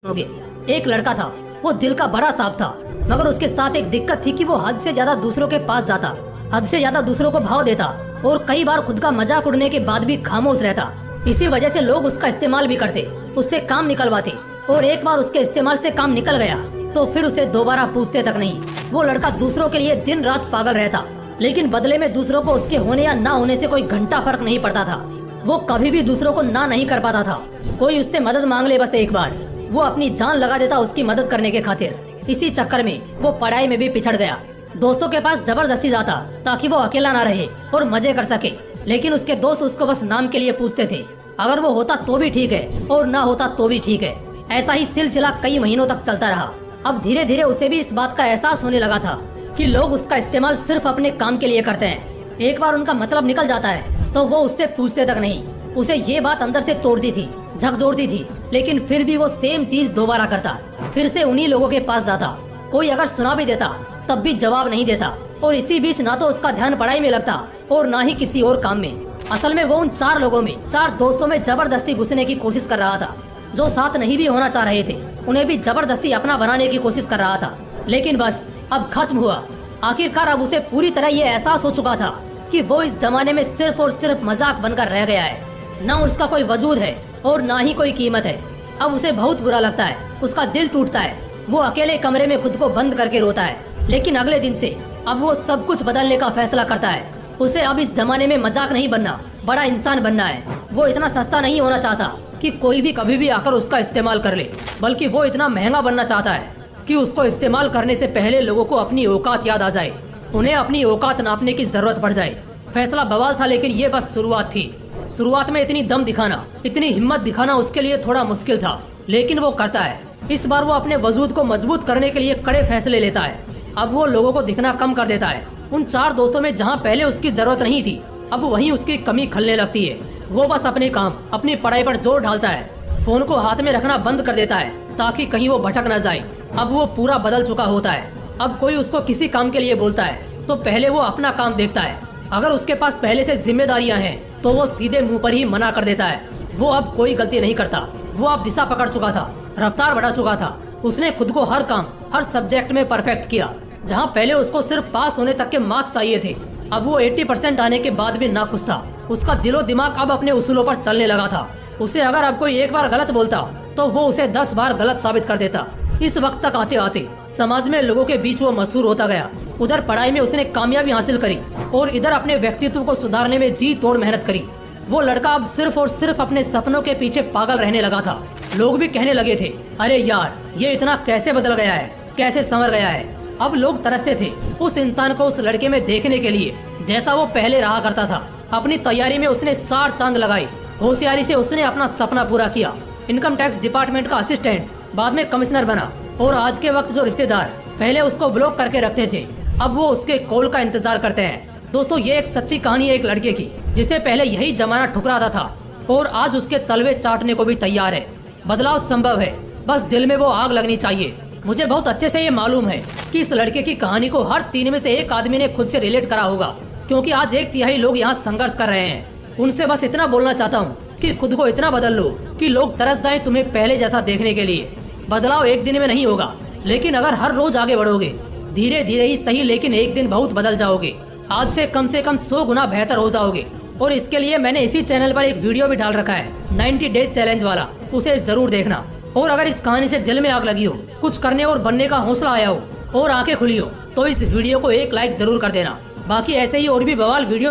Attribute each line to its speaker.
Speaker 1: होगे। एक लड़का था, वो दिल का बड़ा साफ था, मगर उसके साथ एक दिक्कत थी कि वो हद से ज्यादा दूसरों के पास जाता, हद से ज्यादा दूसरों को भाव देता और कई बार खुद का मजाक उड़ने के बाद भी खामोश रहता। इसी वजह से लोग उसका इस्तेमाल भी करते, उससे काम निकलवाते और एक बार उसके इस्तेमाल से काम निकल गया तो फिर उसे दोबारा पूछते तक नहीं। वो लड़का दूसरों के लिए दिन रात पागल रहता, लेकिन बदले में दूसरों को उसके होने या ना होने से कोई घंटा फर्क नहीं पड़ता था। वो कभी भी दूसरों को ना नहीं कर पाता था। कोई उससे मदद मांग ले बस एक बार, वो अपनी जान लगा देता उसकी मदद करने के खातिर। इसी चक्कर में वो पढ़ाई में भी पिछड़ गया। दोस्तों के पास जबरदस्ती जाता ताकि वो अकेला ना रहे और मजे कर सके, लेकिन उसके दोस्त उसको बस नाम के लिए पूछते थे। अगर वो होता तो भी ठीक है और ना होता तो भी ठीक है। ऐसा ही सिलसिला कई महीनों तक चलता रहा। अब धीरे धीरे उसे भी इस बात का एहसास होने लगा था कि लोग उसका इस्तेमाल सिर्फ अपने काम के लिए करते हैं। एक बार उनका मतलब निकल जाता है तो वो उससे पूछते तक नहीं। उसे ये बात अंदर से तोड़ती थी, झकझोरती थी, लेकिन फिर भी वो सेम चीज दोबारा करता। फिर से उन्हीं लोगों के पास जाता। कोई अगर सुना भी देता तब भी जवाब नहीं देता और इसी बीच ना तो उसका ध्यान पढ़ाई में लगता और ना ही किसी और काम में। असल में वो उन चार लोगों में, चार दोस्तों में जबरदस्ती घुसने की कोशिश कर रहा था। जो साथ नहीं भी होना चाह रहे थे उन्हें भी जबरदस्ती अपना बनाने की कोशिश कर रहा था। लेकिन बस अब खत्म हुआ। आखिरकार अब उसे पूरी तरह ये एहसास हो चुका था कि वो इस जमाने में सिर्फ और सिर्फ मजाक बनकर रह गया है। न उसका कोई वजूद है और ना ही कोई कीमत है। अब उसे बहुत बुरा लगता है, उसका दिल टूटता है। वो अकेले कमरे में खुद को बंद करके रोता है। लेकिन अगले दिन से अब वो सब कुछ बदलने का फैसला करता है। उसे अब इस जमाने में मजाक नहीं बनना, बड़ा इंसान बनना है। वो इतना सस्ता नहीं होना चाहता कि कोई भी कभी भी आकर उसका इस्तेमाल कर ले, बल्कि वो इतना महंगा बनना चाहता है कि उसको इस्तेमाल करने से पहले लोगों को अपनी औकात याद आ जाए, उन्हें अपनी औकात नापने की जरूरत पड़ जाए। फैसला बवाल था, लेकिन ये बस शुरुआत थी। शुरुआत में इतनी दम दिखाना, इतनी हिम्मत दिखाना उसके लिए थोड़ा मुश्किल था, लेकिन वो करता है। इस बार वो अपने वजूद को मजबूत करने के लिए कड़े फैसले लेता है। अब वो लोगों को दिखना कम कर देता है। उन चार दोस्तों में जहाँ पहले उसकी जरूरत नहीं थी, अब वहीं उसकी कमी खलने लगती है। वो बस अपने काम, अपनी पढ़ाई पर जोर डालता है। फोन को हाथ में रखना बंद कर देता है ताकि कहीं वो भटक न जाए। अब वो पूरा बदल चुका होता है। अब कोई उसको किसी काम के लिए बोलता है तो पहले वो अपना काम देखता है। अगर उसके पास पहले से जिम्मेदारियां हैं तो वो सीधे मुंह पर ही मना कर देता है। वो अब कोई गलती नहीं करता। वो अब दिशा पकड़ चुका था, रफ्तार बढ़ा चुका था। उसने खुद को हर काम, हर सब्जेक्ट में परफेक्ट किया। जहाँ पहले उसको सिर्फ पास होने तक के मार्क्स चाहिए थे, अब वो 80% आने के बाद भी नाखुश था। उसका दिलो दिमाग अब अपने उसूलों पर चलने लगा था। उसे अगर अब कोई एक बार गलत बोलता तो वो उसे 10 बार गलत साबित कर देता। इस वक्त तक आते आते समाज में लोगों के बीच वो मशहूर होता गया। उधर पढ़ाई में उसने कामयाबी हासिल करी और इधर अपने व्यक्तित्व को सुधारने में जी तोड़ मेहनत करी। वो लड़का अब सिर्फ और सिर्फ अपने सपनों के पीछे पागल रहने लगा था। लोग भी कहने लगे थे, अरे यार ये इतना कैसे बदल गया है, कैसे संवर गया है। अब लोग तरसते थे उस इंसान को उस लड़के में देखने के लिए जैसा वो पहले रहा करता था। अपनी तैयारी में उसने 4 चांद लगाई। होशियारी से उसने अपना सपना पूरा किया। इनकम टैक्स डिपार्टमेंट का असिस्टेंट, बाद में कमिश्नर बना और आज के वक्त जो रिश्तेदार पहले उसको ब्लॉक करके रखते थे, अब वो उसके कॉल का इंतजार करते हैं। दोस्तों, ये एक सच्ची कहानी है एक लड़के की जिसे पहले यही जमाना ठुकराता था और आज उसके तलवे चाटने को भी तैयार है। बदलाव संभव है, बस दिल में वो आग लगनी चाहिए। मुझे बहुत अच्छे से ये मालूम है कि इस लड़के की कहानी को हर 3 में से एक आदमी ने खुद से रिलेट करा होगा, क्योंकि आज 1/3 लोग यहाँ संघर्ष कर रहे हैं। उनसे बस इतना बोलना चाहता हूँ कि खुद को इतना बदल लो कि लोग तरस जाएं तुम्हें पहले जैसा देखने के लिए। बदलाव एक दिन में नहीं होगा, लेकिन अगर हर रोज आगे बढ़ोगे, धीरे धीरे ही सही, लेकिन एक दिन बहुत बदल जाओगे। आज से कम 100 गुना बेहतर हो जाओगे। और इसके लिए मैंने इसी चैनल पर एक वीडियो भी डाल रखा है, 90 डेज चैलेंज वाला, उसे जरूर देखना। और अगर इस कहानी से दिल में आग लगी हो, कुछ करने और बनने का हौसला आया हो और आंखें खुली हो, तो इस वीडियो को एक लाइक जरूर कर देना। बाकी ऐसे ही और भी बवाल वीडियो